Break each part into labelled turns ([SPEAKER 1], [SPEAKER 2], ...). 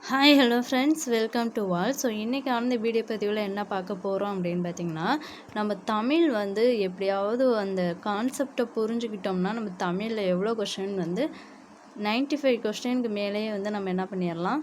[SPEAKER 1] Hi hello friends, welcome to all. So இன்றைக்கான video பதிவில் என்ன பார்க்க போகிறோம் அப்படின்னு பார்த்திங்கன்னா, நம்ம தமிழ் வந்து எப்படியாவது அந்த கான்செப்டை புரிஞ்சுக்கிட்டோம்னா நம்ம தமிழில் எவ்வளோ கொஷின் வந்து 95 கொஸ்டினுக்கு மேலேயே வந்து நம்ம என்ன பண்ணிடலாம்,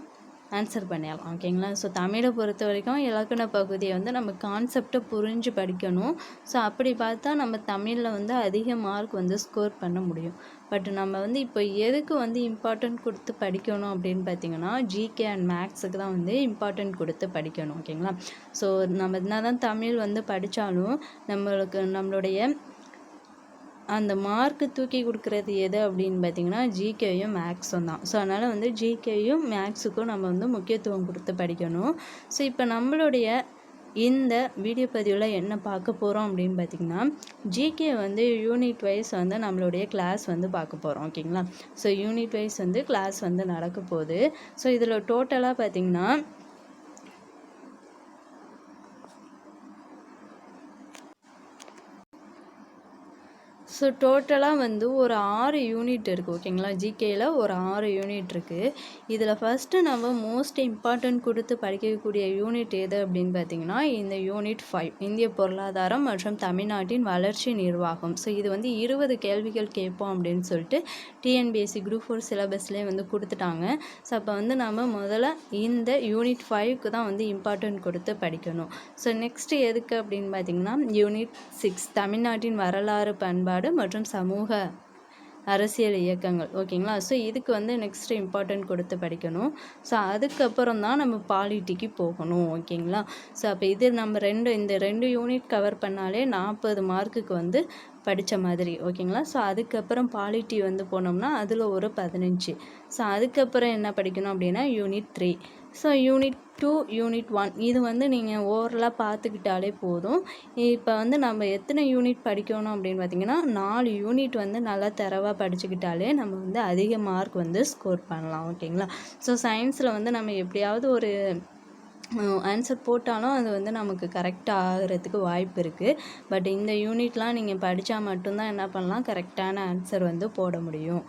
[SPEAKER 1] ஆன்சர் பண்ணிடலாம். ஓகேங்களா? ஸோ தமிழை பொறுத்த வரைக்கும் இலக்கண பகுதியை வந்து நம்ம கான்செப்டை புரிஞ்சு படிக்கணும். ஸோ அப்படி பார்த்தா நம்ம தமிழில் வந்து அதிக மார்க் வந்து ஸ்கோர் பண்ண முடியும். பட் நம்ம வந்து இப்போ எதுக்கு வந்து இம்பார்ட்டன்ட் கொடுத்து படிக்கணும் அப்படின்னு பார்த்திங்கன்னா, ஜிகே அண்ட் மேக்ஸுக்கு தான் வந்து இம்பார்ட்டன்ட் கொடுத்து படிக்கணும். ஓகேங்களா? ஸோ நம்ம என்ன தான் தமிழ் வந்து படித்தாலும் நம்மளுடைய அந்த மார்க்கு தூக்கி கொடுக்குறது எது அப்படின்னு பார்த்திங்கன்னா ஜிகேயும் மேக்ஸும் தான். ஸோ அதனால் வந்து ஜிகேயும் மேக்ஸுக்கும் நம்ம வந்து முக்கியத்துவம் கொடுத்து படிக்கணும். ஸோ இப்போ நம்மளுடைய இந்த வீடியோ பதிவில் என்ன பார்க்க போகிறோம் அப்படின்னு பார்த்திங்கன்னா, ஜிகே வந்து யூனிட் வைஸ் வந்து நம்மளுடைய கிளாஸ் வந்து பார்க்க போகிறோம். ஓகேங்களா? ஸோ யூனிட் வைஸ் வந்து கிளாஸ் வந்து நடக்க போகுது. ஸோ இதில் டோட்டலாக பார்த்திங்கன்னா ஸோ டோட்டலாக வந்து ஒரு 6 யூனிட் இருக்குது. ஓகேங்களா? ஜிகேயில் ஒரு 6 யூனிட் இருக்குது. இதில் ஃபஸ்ட்டு நம்ம மோஸ்ட் இம்பார்ட்டன்ட் கொடுத்து படிக்கக்கூடிய யூனிட் எது அப்படின்னு பார்த்திங்கன்னா, இந்த யூனிட் 5 இந்திய பொருளாதாரம் மற்றும் தமிழ்நாட்டின் வளர்ச்சி நிர்வாகம். ஸோ இது வந்து 20 கேள்விகள் கேட்போம் அப்படின்னு சொல்லிட்டு டிஎன்பிஎஸ்சி குரூப் 4 சிலபஸ்லேயே வந்து கொடுத்துட்டாங்க. ஸோ அப்போ வந்து நம்ம முதல்ல இந்த யூனிட் 5க்கு தான் வந்து இம்பார்ட்டன்ட் கொடுத்து படிக்கணும். ஸோ நெக்ஸ்ட்டு எதுக்கு அப்படின்னு பார்த்திங்கன்னா, யூனிட் 6 தமிழ்நாட்டின் வரலாறு, பண்பாடு மற்றும் சமூக அரசியல் இயக்கங்கள். ஓகேங்களா? ஸோ இதுக்கு வந்து நெக்ஸ்ட்டு இம்பார்ட்டன்ட் கொடுத்து படிக்கணும். ஸோ அதுக்கப்புறம் தான் நம்ம பாலிட்டிக்கு போகணும். ஓகேங்களா? ஸோ அப்போ இது நம்ம இந்த ரெண்டு யூனிட் கவர் பண்ணாலே 40 மார்க்குக்கு வந்து படித்த மாதிரி. ஓகேங்களா? ஸோ அதுக்கப்புறம் பாலிட்டி வந்து போனோம்னா அதில் ஒரு 15. ஸோ அதுக்கப்புறம் என்ன படிக்கணும் அப்படின்னா யூனிட் 3. ஸோ யூனிட் 2, யூனிட் 1 இது வந்து நீங்கள் ஓவரலாக பார்த்துக்கிட்டாலே போதும். இப்போ வந்து நம்ம எத்தனை யூனிட் படிக்கணும் அப்படின்னு பார்த்திங்கன்னா, 4 யூனிட் வந்து நல்லா தரவாக படிச்சுக்கிட்டாலே நம்ம வந்து அதிக மார்க் வந்து ஸ்கோர் பண்ணலாம். ஓகேங்களா? ஸோ சயின்ஸில் வந்து நம்ம எப்படியாவது ஒரு ஆன்சர் போட்டாலும் அது வந்து நமக்கு கரெக்டாக ஆகிறதுக்கு வாய்ப்பு இருக்குது. பட் இந்த யூனிட்லாம் நீங்கள் படித்தா மட்டும்தான் என்ன பண்ணலாம், கரெக்டான ஆன்சர் வந்து போட முடியும்.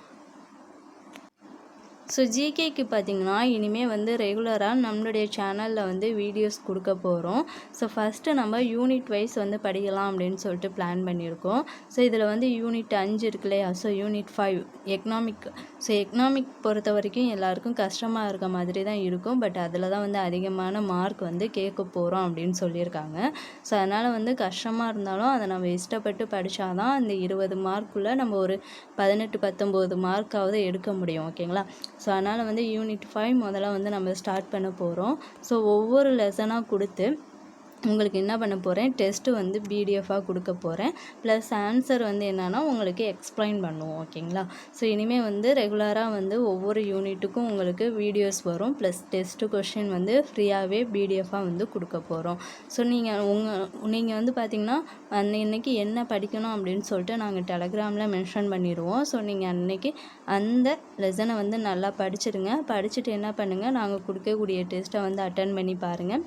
[SPEAKER 1] ஸோ ஜிகேக்கு பார்த்திங்கன்னா இனிமேல் வந்து ரெகுலராக நம்மளுடைய சேனலில் வந்து வீடியோஸ் கொடுக்க போகிறோம். ஸோ ஃபஸ்ட்டு நம்ம யூனிட் வைஸ் வந்து படிக்கலாம் அப்படின்னு சொல்லிட்டு பிளான் பண்ணியிருக்கோம். ஸோ இதில் வந்து யூனிட் 5 இருக்கு இல்லையா? So unit 5 economic. So economic பொறுத்த வரைக்கும் எல்லாருக்கும் கஷ்டமாக இருக்க மாதிரி தான் இருக்கும். பட் அதில் தான் வந்து அதிகமான மார்க் வந்து கேட்க போகிறோம் அப்படின்னு சொல்லியிருக்காங்க. ஸோ அதனால் வந்து கஷ்டமாக இருந்தாலும் அதை நம்ம இஷ்டப்பட்டு படித்தா தான் அந்த 20 மார்க்குள்ளே நம்ம ஒரு 18-19 மார்க்காவது எடுக்க முடியும். ஓகேங்களா? ஸோ அதனால் வந்து யூனிட் 5 முதல்ல வந்து நம்ம ஸ்டார்ட் பண்ண போகிறோம். ஸோ ஒவ்வொரு லெசனாக கொடுத்து உங்களுக்கு என்ன பண்ண போகிறேன், டெஸ்ட்டு வந்து பிடிஎஃபாக கொடுக்க போகிறேன். ப்ளஸ் ஆன்சர் வந்து என்னென்னா உங்களுக்கு எக்ஸ்பிளைன் பண்ணுவோம். ஓகேங்களா? ஸோ இனிமேல் வந்து ரெகுலராக வந்து ஒவ்வொரு யூனிட்டுக்கும் உங்களுக்கு வீடியோஸ் வரும். ப்ளஸ் டெஸ்ட்டு கொஷின் வந்து ஃப்ரீயாகவே பிடிஎஃபாக வந்து கொடுக்க போகிறோம். ஸோ நீங்கள் வந்து பார்த்திங்கன்னா அன்னைக்கு என்ன படிக்கணும் அப்படின்னு சொல்லிட்டு நாங்கள் டெலகிராமில் மென்ஷன் பண்ணிடுவோம். ஸோ நீங்கள் அன்றைக்கி அந்த லெசனை வந்து நல்லா படிச்சுடுங்க. படிச்சுட்டு என்ன பண்ணுங்கள், நாங்கள் கொடுக்கக்கூடிய டெஸ்ட்டை வந்து அட்டன் பண்ணி பாருங்கள்.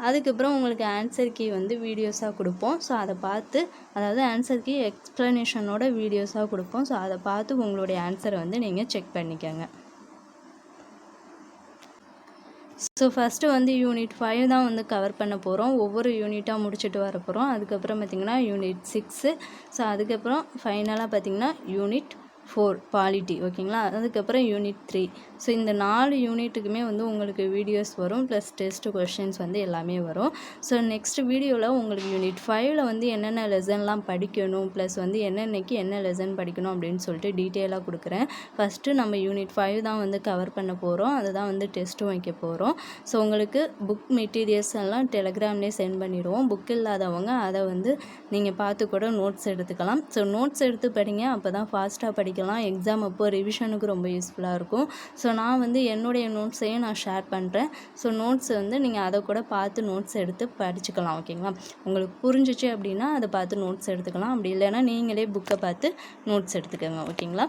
[SPEAKER 1] அதுக்கப்புறம் உங்களுக்கு ஆன்சர் கீ வந்து வீடியோஸாக கொடுப்போம். ஸோ அதை பார்த்து, அதாவது ஆன்சர் கீ எக்ஸ்ப்ளனேஷனோட வீடியோஸாக கொடுப்போம். ஸோ அதை பார்த்து உங்களுடைய ஆன்சரை வந்து நீங்கள் செக் பண்ணிக்கோங்க. ஸோ ஃபஸ்ட்டு வந்து யூனிட் 5 தான் வந்து கவர் பண்ண போகிறோம். ஒவ்வொரு யூனிட்டாக முடிச்சுட்டு வர போகிறோம். அதுக்கப்புறம் பார்த்திங்கன்னா யூனிட் 6. ஸோ அதுக்கப்புறம் ஃபைனலாக பார்த்திங்கன்னா யூனிட் 4 பாலிட்டி. ஓகேங்களா? அதுக்கப்புறம் யூனிட் 3. ஸோ இந்த 4 யூனிட்டுக்குமே வந்து உங்களுக்கு வீடியோஸ் வரும். ப்ளஸ் டெஸ்ட்டு கொஷின்ஸ் வந்து எல்லாமே வரும். ஸோ நெக்ஸ்ட் வீடியோவில் உங்களுக்கு யூனிட் 5ல் வந்து என்னென்ன லெசன்லாம் படிக்கணும், ப்ளஸ் வந்து என்னென்னைக்கு என்ன லெசன் படிக்கணும் அப்படின்னு சொல்லிட்டு டீட்டெயிலாக கொடுக்குறேன். ஃபஸ்ட்டு நம்ம யூனிட் 5 தான் வந்து கவர் பண்ண போகிறோம். அதுதான் வந்து டெஸ்ட்டும் வைக்க போகிறோம். ஸோ உங்களுக்கு புக் மெட்டீரியல்ஸ் எல்லாம் டெலகிராம்லேயே சென்ட் பண்ணிடுவோம். புக் இல்லாதவங்க அதை வந்து நீங்கள் பார்த்து கூட நோட்ஸ் எடுத்துக்கலாம். ஸோ நோட்ஸ் எடுத்து படிங்க, அப்போ தான் ஃபாஸ்ட்டாக படிக்கலாம். எக்ஸாம் அப்போ ரிவிஷனுக்கு ரொம்ப யூஸ்ஃபுல்லாக இருக்கும். ஸோ நான் வந்து என்னுடைய நோட்ஸையும் நான் ஷேர் பண்ணுறேன். ஸோ நோட்ஸ் வந்து நீங்கள் அதை கூட பார்த்து நோட்ஸ் எடுத்து படிச்சுக்கலாம். ஓகேங்களா? உங்களுக்கு புரிஞ்சிச்சு அப்படின்னா அதை பார்த்து நோட்ஸ் எடுத்துக்கலாம். அப்படி இல்லைன்னா நீங்களே புக்கை பார்த்து நோட்ஸ் எடுத்துக்கோங்க. ஓகேங்களா?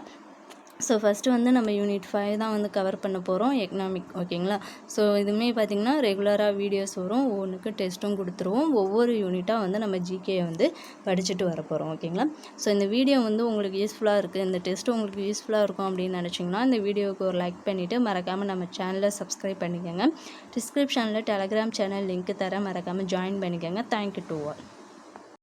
[SPEAKER 1] ஸோ ஃபஸ்ட்டு வந்து நம்ம யூனிட் 5 தான் வந்து கவர் பண்ண போகிறோம், எக்கனாமிக். ஓகேங்களா? ஸோ இதுவுமே பார்த்திங்கன்னா ரெகுலராக வீடியோஸ் வரும், ஒவ்வொன்றுக்கு டெஸ்ட்டும் கொடுத்துருவோம். ஒவ்வொரு யூனிட்டாக வந்து நம்ம ஜிகே வந்து படிச்சுட்டு வர போகிறோம். ஓகேங்களா? ஸோ இந்த வீடியோ வந்து உங்களுக்கு யூஸ்ஃபுல்லாக இருக்குது, இந்த டெஸ்ட்டு உங்களுக்கு யூஸ்ஃபுல்லாக இருக்கும் அப்படின்னு நினச்சிங்கன்னா இந்த வீடியோவுக்கு ஒரு லைக் பண்ணிவிட்டு மறக்காமல் நம்ம சேனலை சப்ஸ்கிரைப் பண்ணிக்கோங்க. டிஸ்கிரிப்ஷனில் டெலகிராம் சேனல் லிங்க் தர மறக்காமல் ஜாயின் பண்ணிக்கோங்க. Thank you to all.